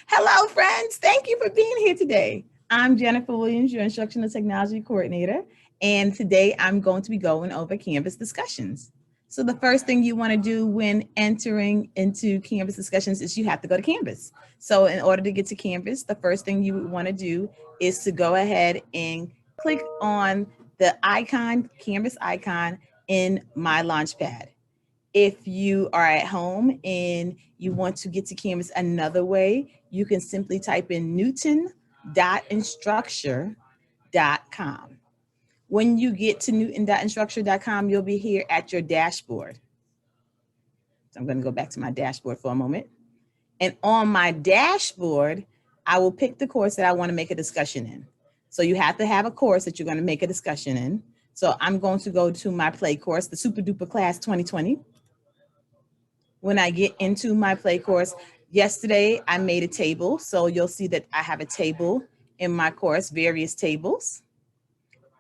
Hello, friends. Thank you for being here today. I'm Jennifer Williams, your Instructional Technology Coordinator, and today I'm going to be going over Canvas discussions. So the first thing you want to do when entering into Canvas discussions is you have to go to Canvas. So in order to get to Canvas, the first thing you want to do is to go ahead and click on the icon, Canvas icon in My Launchpad. If you are at home and you want to get to Canvas another way, you can simply type in newton.instructure.com. When you get to newton.instructure.com, you'll be here at your dashboard. So I'm going to go back to my dashboard for a moment. And on my dashboard, I will pick the course that I want to make a discussion in. So you have to have a course that you're going to make a discussion in. So I'm going to go to my play course, the Super Duper Class 2020. When I get into my play course, yesterday I made a table. So you'll see that I have a table in my course, various tables.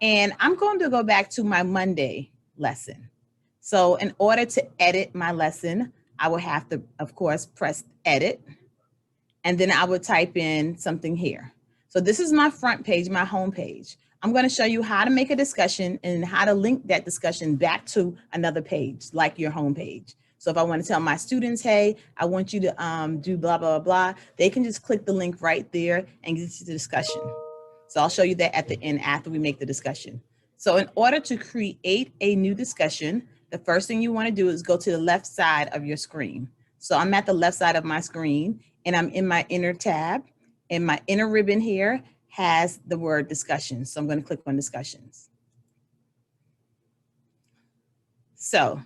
And I'm going to go back to my Monday lesson. So in order to edit my lesson, I will have to, of course, press edit. And then I would type in something here. So this is my front page, my home page. I'm going to show you how to make a discussion and how to link that discussion back to another page, like your home page. So if I want to tell my students, hey, I want you to do blah, blah, blah, they can just click the link right there and get to the discussion. So I'll show you that at the end after we make the discussion. So in order to create a new discussion, the first thing you want to do is go to the left side of your screen. So I'm at the left side of my screen and I'm in my inner tab, and my inner ribbon here has the word discussion. So I'm going to click on discussions. So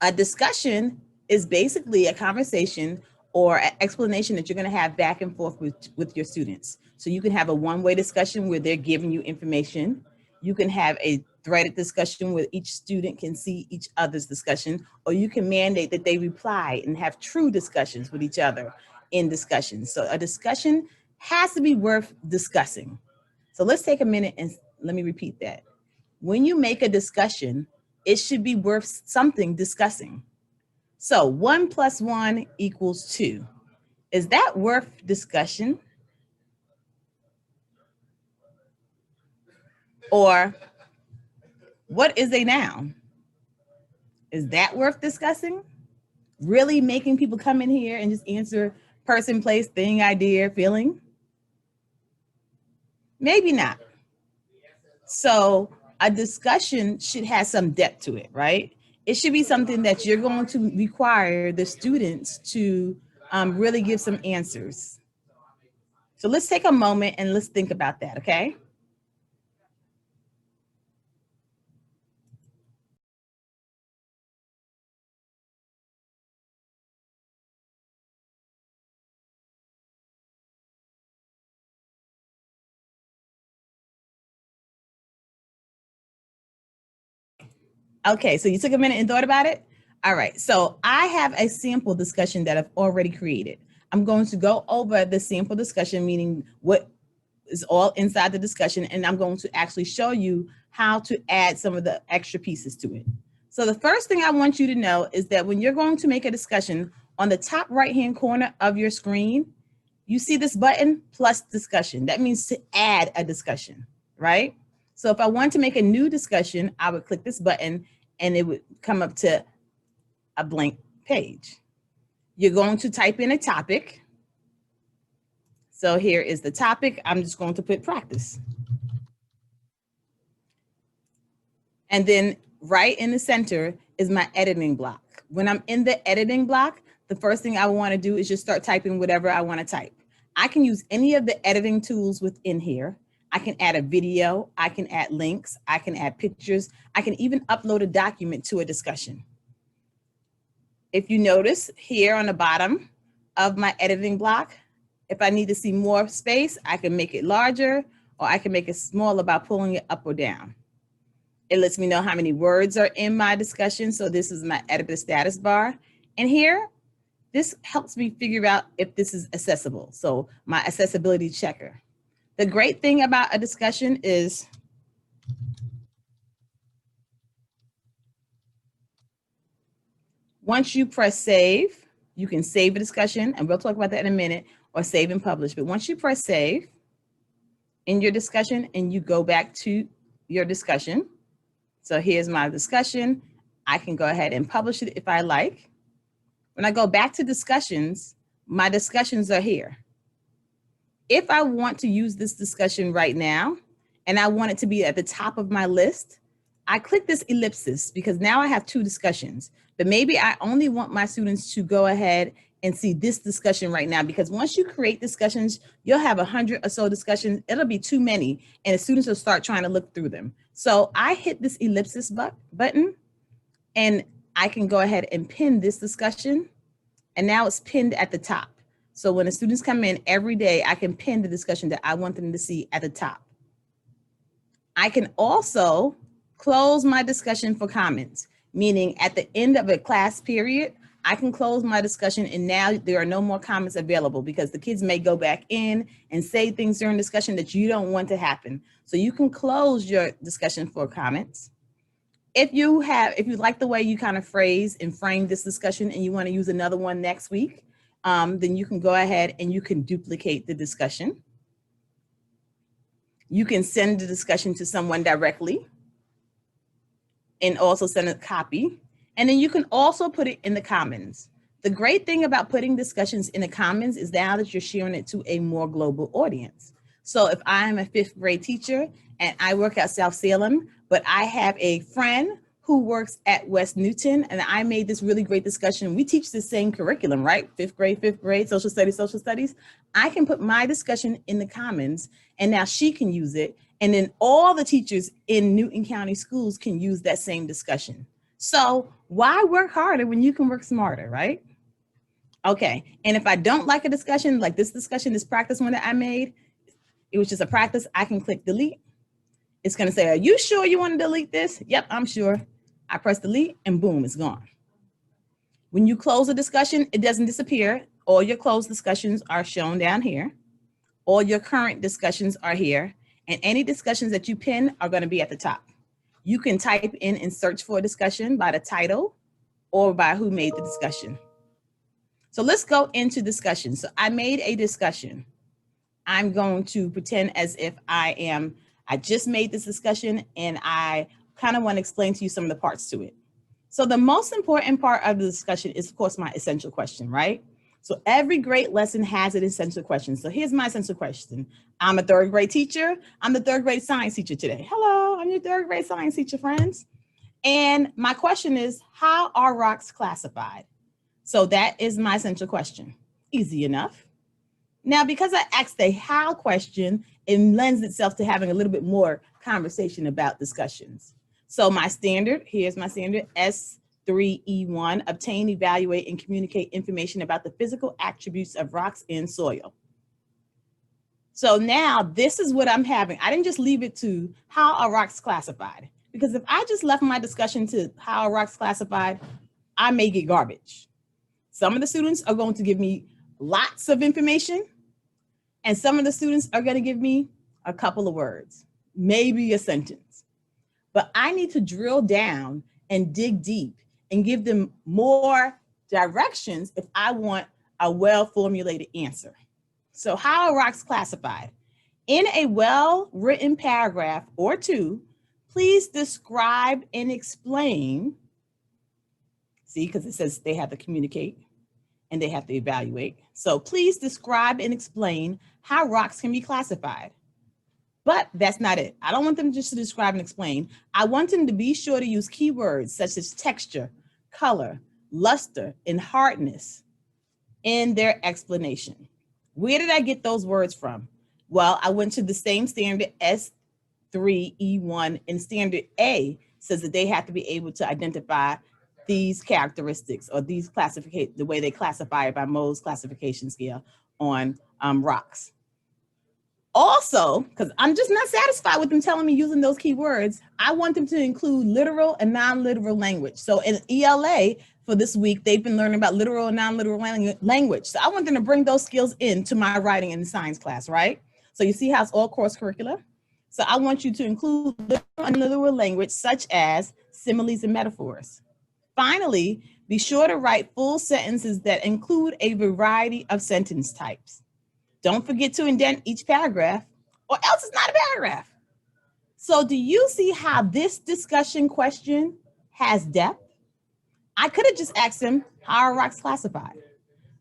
a discussion is basically a conversation or an explanation that you're going to have back and forth with your students. So you can have a one-way discussion where they're giving you information. You can have a threaded discussion where each student can see each other's discussion, or you can mandate that they reply and have true discussions with each other in discussions. So a discussion has to be worth discussing. So let's take a minute and let me repeat that. When you make a discussion, it should be worth something discussing. So 1 + 1 = 2. Is that worth discussion? Or what is a noun? Is that worth discussing? Really making people come in here and just answer person, place, thing, idea, feeling? Maybe not. So a discussion should have some depth to it, right? It should be something that you're going to require the students to really give some answers. So let's take a moment and let's think about that, okay? Okay, so you took a minute and thought about it? All right, so I have a sample discussion that I've already created. I'm going to go over the sample discussion, meaning what is all inside the discussion, and I'm going to actually show you how to add some of the extra pieces to it. So the first thing I want you to know is that when you're going to make a discussion, on the top right-hand corner of your screen, you see this button, plus discussion. That means to add a discussion, right? So if I want to make a new discussion, I would click this button and it would come up to a blank page. You're going to type in a topic. So here is the topic. I'm just going to put practice. And then right in the center is my editing block. When I'm in the editing block, the first thing I want to do is just start typing whatever I want to type. I can use any of the editing tools within here. I can add a video, I can add links, I can add pictures, I can even upload a document to a discussion. If you notice here on the bottom of my editing block, if I need to see more space, I can make it larger or I can make it smaller by pulling it up or down. It lets me know how many words are in my discussion. So this is my editor status bar. And here, this helps me figure out if this is accessible. So my accessibility checker. The great thing about a discussion is once you press save, You can save a discussion, and we'll talk about that in a minute, or save and publish. But once you press save in your discussion and you go back to your discussion, so here's my discussion. I can go ahead and publish it if I like. When I go back to discussions, my discussions are here. If I want to use this discussion right now, and I want it to be at the top of my list, I click this ellipsis because now I have 2 discussions, but maybe I only want my students to go ahead and see this discussion right now, because once you create discussions, you'll have 100 or so discussions. It'll be too many, and the students will start trying to look through them. So I hit this ellipsis button, and I can go ahead and pin this discussion, and now it's pinned at the top. So when the students come in every day, I can pin the discussion that I want them to see at the top. I can also close my discussion for comments, meaning at the end of a class period, I can close my discussion and now there are no more comments available because the kids may go back in and say things during discussion that you don't want to happen. So you can close your discussion for comments. If you like the way you kind of phrase and frame this discussion and you want to use another one next week, then you can go ahead and you can duplicate the discussion. You can send the discussion to someone directly and also send a copy. And then you can also put it in the Commons. The great thing about putting discussions in the Commons is now that you're sharing it to a more global audience. So if I'm a 5th grade teacher and I work at South Salem, but I have a friend who works at West Newton, and I made this really great discussion. We teach the same curriculum, right? 5th grade, social studies. I can put my discussion in the Commons and now she can use it. And then all the teachers in Newton County schools can use that same discussion. So why work harder when you can work smarter, right? Okay, and if I don't like a discussion, like this discussion, this practice one that I made, it was just a practice, I can click delete. It's gonna say, are you sure you wanna delete this? Yep, I'm sure. I press delete and boom, it's gone. When you close a discussion, it doesn't disappear. All your closed discussions are shown down here. All your current discussions are here. And any discussions that you pin are gonna be at the top. You can type in and search for a discussion by the title or by who made the discussion. So let's go into discussion. So I made a discussion. I'm going to pretend as if I just made this discussion and I kind of want to explain to you some of the parts to it. So the most important part of the discussion is, of course, my essential question, right? So every great lesson has an essential question. So here's my essential question. I'm a 3rd grade teacher. I'm the 3rd grade science teacher today. Hello, I'm your 3rd grade science teacher, friends. And my question is, how are rocks classified? So that is my essential question. Easy enough. Now, because I asked a how question, it lends itself to having a little bit more conversation about discussions. So my standard, here's my standard, S3E1, obtain, evaluate, and communicate information about the physical attributes of rocks and soil. So now this is what I'm having. I didn't just leave it to how are rocks classified, because if I just left my discussion to how are rocks classified, I may get garbage. Some of the students are going to give me lots of information, and some of the students are going to give me a couple of words, maybe a sentence. But I need to drill down and dig deep and give them more directions if I want a well-formulated answer. So how are rocks classified? In a well-written paragraph or 2, please describe and explain. See, because it says they have to communicate and they have to evaluate. So please describe and explain how rocks can be classified. But that's not it. I don't want them just to describe and explain. I want them to be sure to use keywords such as texture, color, luster, and hardness in their explanation. Where did I get those words from? Well, I went to the same standard S3E1, and standard A says that they have to be able to identify these characteristics or these the way they classify it by Mohs classification scale on rocks. Also, because I'm just not satisfied with them telling me using those keywords, I want them to include literal and non-literal language. So in ELA for this week, they've been learning about literal and non-literal language. So I want them to bring those skills into my writing in the science class, right? So you see how it's all cross curricular? So I want you to include literal and non-literal language such as similes and metaphors. Finally, Be sure to write full sentences that include a variety of sentence types. Don't forget to indent each paragraph, or else it's not a paragraph. So do you see how this discussion question has depth? I could have just asked him, how are rocks classified?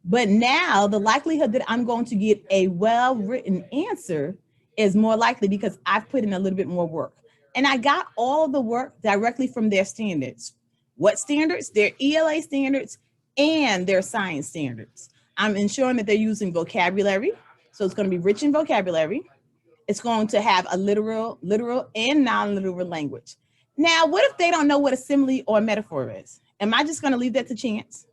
But now the likelihood that I'm going to get a well-written answer is more likely because I've put in a little bit more work. And I got all of the work directly from their standards. What standards? Their ELA standards and their science standards. I'm ensuring that they're using vocabulary. So it's going to be rich in vocabulary. It's going to have a literal and non-literal language. Now, what if they don't know what a simile or a metaphor is? Am I just going to leave that to chance?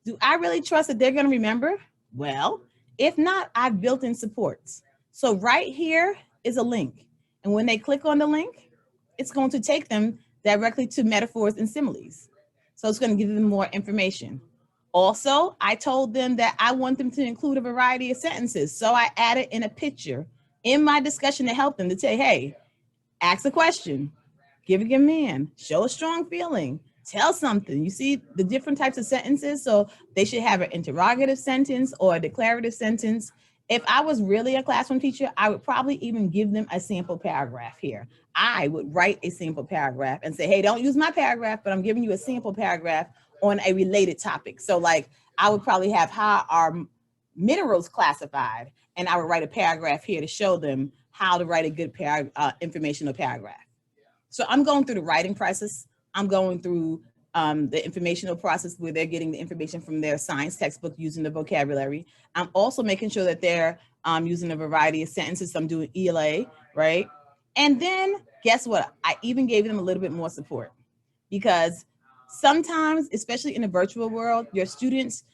Do I really trust that they're going to remember? Well, if not, I've built in supports. So right here is a link. And when they click on the link, it's going to take them directly to metaphors and similes. So it's going to give them more information. Also, I told them that I want them to include a variety of sentences. So I added in a picture in my discussion to help them to say, hey, ask a question, give a command, show a strong feeling, tell something. You see the different types of sentences. So they should have an interrogative sentence or a declarative sentence. If I was really a classroom teacher, I would probably even give them a sample paragraph here. I would write a sample paragraph and say, hey, don't use my paragraph, but I'm giving you a sample paragraph on a related topic. So like I would probably have how are minerals classified, and I would write a paragraph here to show them how to write a good informational paragraph. So I'm going through the writing process. I'm going through the informational process where they're getting the information from their science textbook using the vocabulary. I'm also making sure that they're using a variety of sentences. So I'm doing ELA, right? And then guess what? I even gave them a little bit more support because sometimes, especially in the virtual world, your students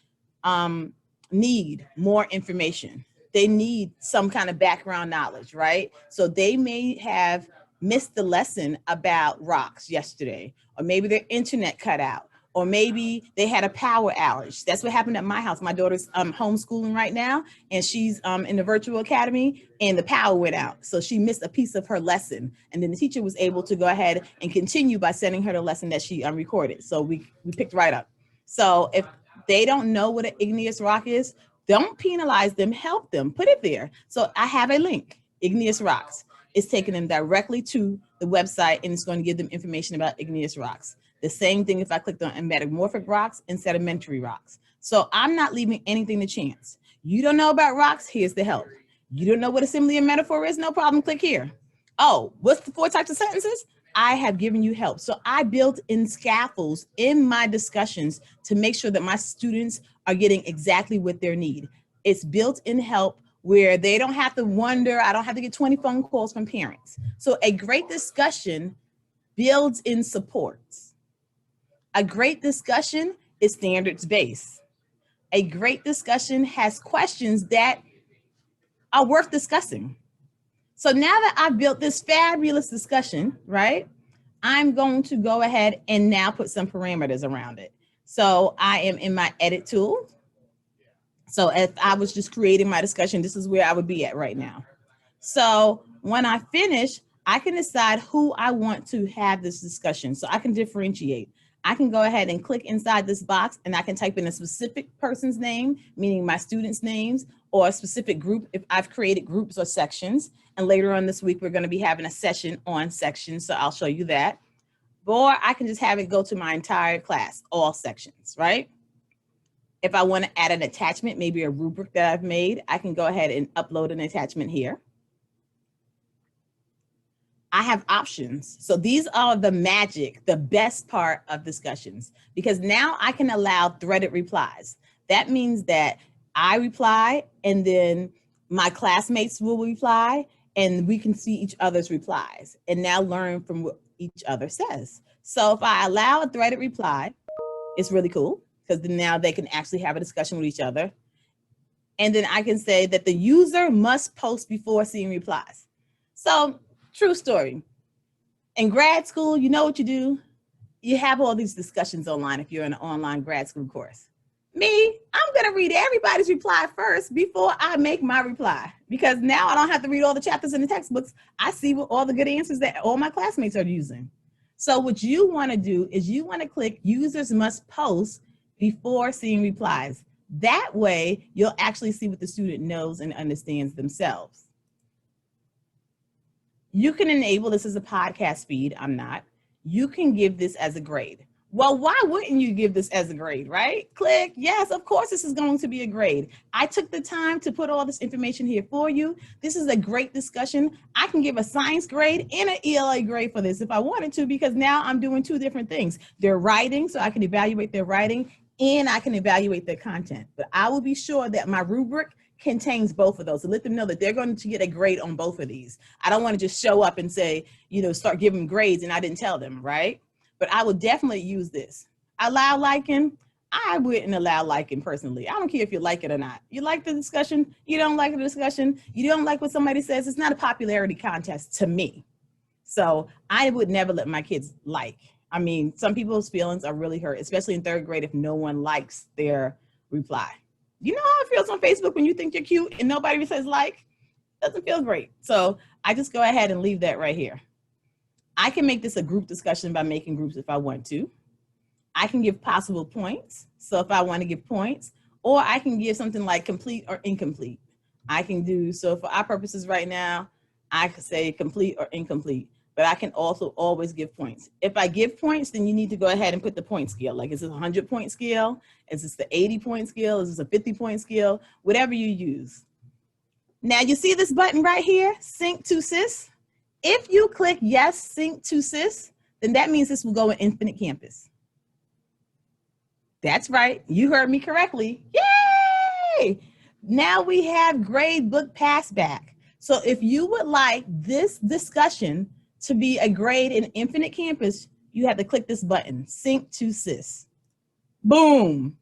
need more information. They need some kind of background knowledge, right? So they may have missed the lesson about rocks yesterday, or maybe their internet cut out, or maybe they had a power outage. That's what happened at my house. My daughter's homeschooling right now, and she's in the virtual academy, and the power went out. So she missed a piece of her lesson. And then the teacher was able to go ahead and continue by sending her the lesson that she recorded. So we picked right up. So if they don't know what an igneous rock is, don't penalize them, help them, put it there. So I have a link, Igneous Rocks. It's taking them directly to the website, and it's going to give them information about igneous rocks. The same thing if I clicked on metamorphic rocks and sedimentary rocks. So I'm not leaving anything to chance. You don't know about rocks, here's the help. You don't know what a simile and metaphor is, no problem, click here. Oh, what's the 4 types of sentences? I have given you help. So I built in scaffolds in my discussions to make sure that my students are getting exactly what they need. It's built in help where they don't have to wonder, I don't have to get 20 phone calls from parents. So a great discussion builds in supports. A great discussion is standards-based. A great discussion has questions that are worth discussing. So now that I've built this fabulous discussion, right, I'm going to go ahead and now put some parameters around it. So I am in my edit tool. So if I was just creating my discussion, this is where I would be at right now. So when I finish, I can decide who I want to have this discussion. So I can differentiate. I can go ahead and click inside this box and I can type in a specific person's name, meaning my students' names, or a specific group if I've created groups or sections. And later on this week, we're going to be having a session on sections. So I'll show you that. Or I can just have it go to my entire class, all sections, right? If I want to add an attachment, maybe a rubric that I've made, I can go ahead and upload an attachment here. I have options. So these are the magic, the best part of discussions, because now I can allow threaded replies. That means that I reply and then my classmates will reply and we can see each other's replies and now learn from what each other says. So if I allow a threaded reply, it's really cool because then now they can actually have a discussion with each other. And then I can say that the user must post before seeing replies. So true story. In grad school, you know what you do? You have all these discussions online if you're in an online grad school course. Me, I'm gonna read everybody's reply first before I make my reply, because now I don't have to read all the chapters in the textbooks. I see what all the good answers that all my classmates are using. So what you wanna do is you wanna click users must post before seeing replies. That way, you'll actually see what the student knows and understands themselves. You can enable this as a podcast feed. I'm not. You can give this as a grade. Well, why wouldn't you give this as a grade, right? Click. Yes, of course, this is going to be a grade. I took the time to put all this information here for you. This is a great discussion. I can give a science grade and an ELA grade for this if I wanted to, because now I'm doing two different things. They're writing, so I can evaluate their writing, and I can evaluate their content. But I will be sure that my rubric contains both of those, to let them know that they're going to get a grade on both of these. I don't want to just show up and say, start giving grades and I didn't tell them, right? But I would definitely use this. Allow liking. I wouldn't allow liking personally. I don't care if you like it or not. You like the discussion, you don't like the discussion, you don't like what somebody says. It's not a popularity contest to me. So I would never let my kids like. I mean, some people's feelings are really hurt, especially in third grade, if no one likes their reply. You know how it feels on Facebook when you think you're cute and nobody says like? Doesn't feel great. So I just go ahead and leave that right here. I can make this a group discussion by making groups if I want to. I can give possible points. So if I want to give points, or I can give something like complete or incomplete. I can do, so for our purposes right now, I could say complete or incomplete, but I can also always give points. If I give points, then you need to go ahead and put the point scale. Like, is this a 100-point scale? Is this the 80-point scale? Is this a 50-point scale? Whatever you use. Now you see this button right here, Sync to SIS. If you click yes, Sync to SIS, then that means this will go in Infinite Campus. That's right, you heard me correctly. Yay! Now we have gradebook passback. So if you would like this discussion to be a grade in Infinite Campus, you have to click this button, Sync to SIS. Boom.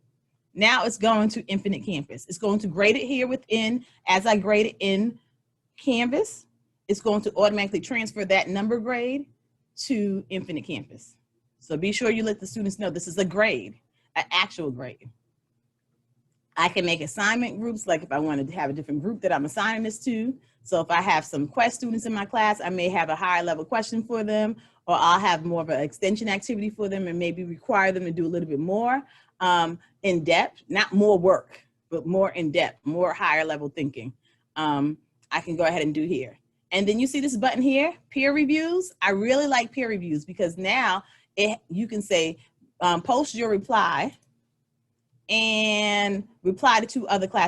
Now it's going to Infinite Campus. It's going to grade it here within, as I grade it in Canvas, it's going to automatically transfer that number grade to Infinite Campus. So be sure you let the students know this is a grade, an actual grade. I can make assignment groups, like if I wanted to have a different group that I'm assigning this to. So if I have some Quest students in my class, I may have a higher level question for them, or I'll have more of an extension activity for them and maybe require them to do a little bit more in depth, not more work, but more in depth, more higher level thinking. I can go ahead and do here. And then you see this button here, peer reviews. I really like peer reviews because now you can say, post your reply and reply to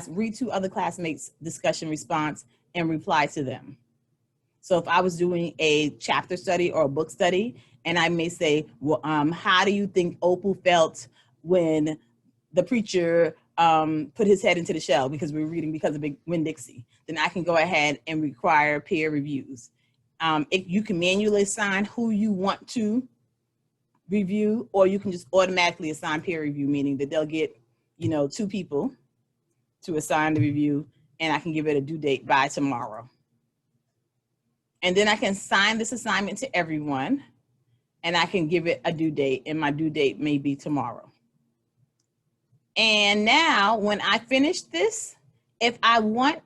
read two other classmates' discussion response and reply to them. So if I was doing a chapter study or a book study, and I may say, well, how do you think Opal felt when the preacher put his head into the shell, because we're reading Because of Winn-Dixie, then I can go ahead and require peer reviews. You can manually assign who you want to review, or you can just automatically assign peer review, meaning that they'll get, 2 people to assign the review, and I can give it a due date by tomorrow. And then I can assign this assignment to everyone, and I can give it a due date, and my due date may be tomorrow. And now when I finish this, if I want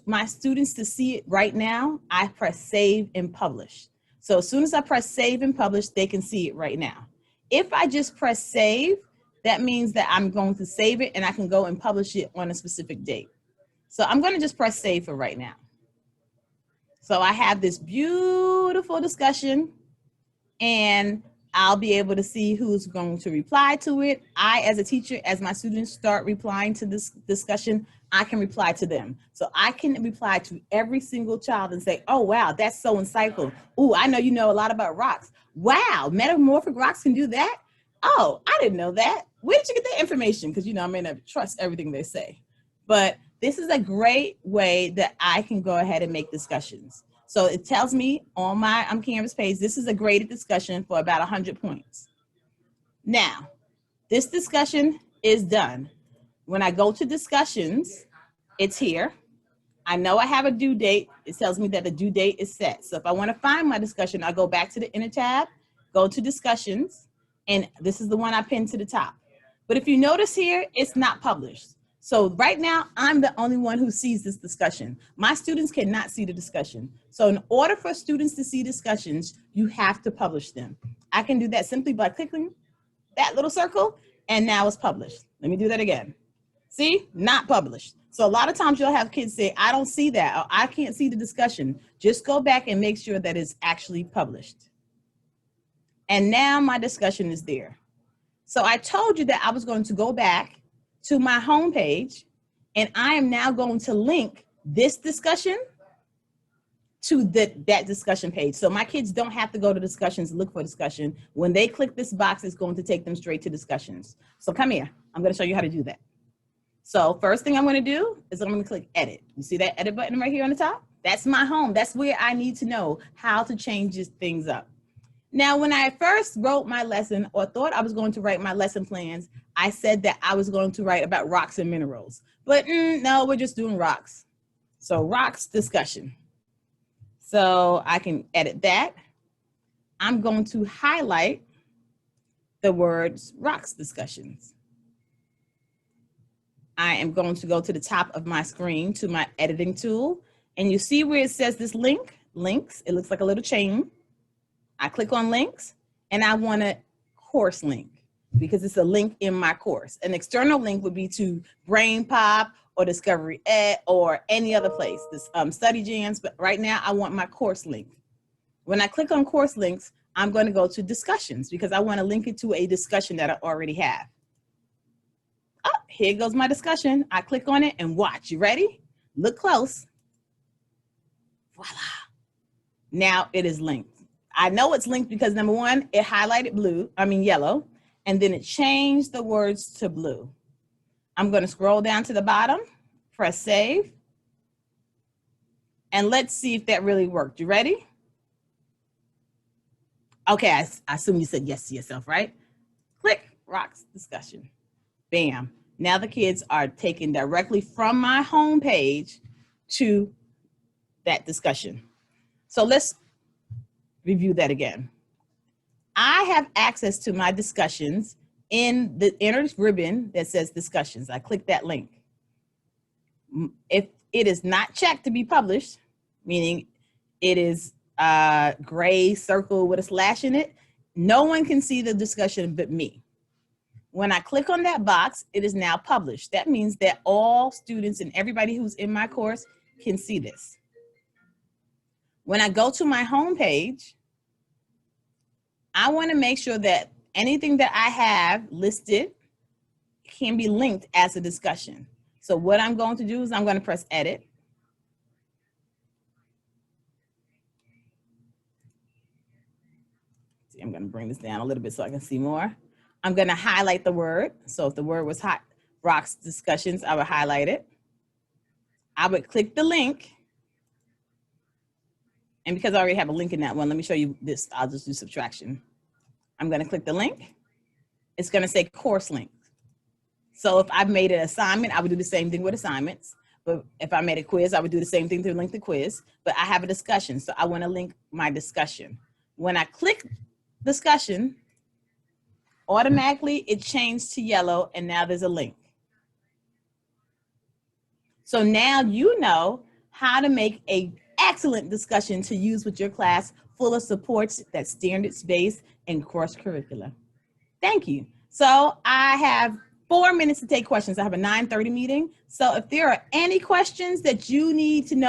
my students to see it right now, I press save and publish. So as soon as I press save and publish, they can see it right now. If I just press save, that means that I'm going to save it and I can go and publish it on a specific date. So I'm going to just press save for right now. So I have this beautiful discussion, and I'll be able to see who's going to reply to it. I, as a teacher, as my students start replying to this discussion, I can reply to them. So I can reply to every single child and say, oh, wow, that's so insightful. Oh, I know you know a lot about rocks. Wow, metamorphic rocks can do that? Oh, I didn't know that. Where did you get that information? Because, I may not trust everything they say. But this is a great way that I can go ahead and make discussions. So it tells me on my Canvas page, this is a graded discussion for about 100 points. Now, this discussion is done. When I go to discussions, it's here. I know I have a due date. It tells me that the due date is set. So if I want to find my discussion, I go back to the inner tab, go to discussions, and this is the one I pinned to the top. But if you notice here, it's not published. So right now, I'm the only one who sees this discussion. My students cannot see the discussion. So in order for students to see discussions, you have to publish them. I can do that simply by clicking that little circle, and now it's published. Let me do that again. See, not published. So a lot of times you'll have kids say, I don't see that, or I can't see the discussion. Just go back and make sure that it's actually published. And now my discussion is there. So I told you that I was going to go back to my homepage, and I am now going to link this discussion to that discussion page. So my kids don't have to go to discussions, look for discussion. When they click this box, it's going to take them straight to discussions. So come here, I'm going to show you how to do that. So first thing I'm going to do is I'm going to click edit. You see that edit button right here on the top? That's my home. That's where I need to know how to change these things up. Now, when I first wrote my lesson or thought I was going to write my lesson plans, I said that I was going to write about rocks and minerals. But no, we're just doing rocks. So rocks discussion. So I can edit that. I'm going to highlight the words rocks discussions. I am going to go to the top of my screen to my editing tool. And you see where it says this links, it looks like a little chain. I click on links and I want a course link because it's a link in my course. An external link would be to BrainPop or Discovery Ed or any other place, this Study Jams, but right now I want my course link. When I click on course links, I'm going to go to discussions because I want to link it to a discussion that I already have. Oh, here goes my discussion. I click on it and watch. You ready? Look close. Voila. Now it is linked. I know it's linked because number one, it highlighted yellow, and then it changed the words to blue. I'm going to scroll down to the bottom, press save, and let's see if that really worked. You ready? Okay, I assume you said yes to yourself, right? Click rocks discussion. Bam. Now the kids are taken directly from my home page to that discussion. So let's review that again. I have access to my discussions in the inner ribbon that says discussions. I click that link. If it is not checked to be published, meaning it is a gray circle with a slash in it, no one can see the discussion but me. When I click on that box, it is now published. That means that all students and everybody who's in my course can see this. When I go to my home page, I want to make sure that anything that I have listed can be linked as a discussion. So what I'm going to do is I'm going to press edit. See, I'm going to bring this down a little bit so I can see more. I'm going to highlight the word. So if the word was hot rocks discussions, I would highlight it. I would click the link. And because I already have a link in that one, let me show you this. I'll just do subtraction. I'm going to click the link. It's going to say course link. So if I've made an assignment, I would do the same thing with assignments. But if I made a quiz, I would do the same thing to link the quiz. But I have a discussion, so I want to link my discussion. When I click discussion, automatically it changed to yellow, and now there's a link. So now you know how to make an excellent discussion to use with your class full of supports that's standards-based and cross-curricular. Thank you. So I have 4 minutes to take questions. I have a 9:30 meeting. So if there are any questions that you need to know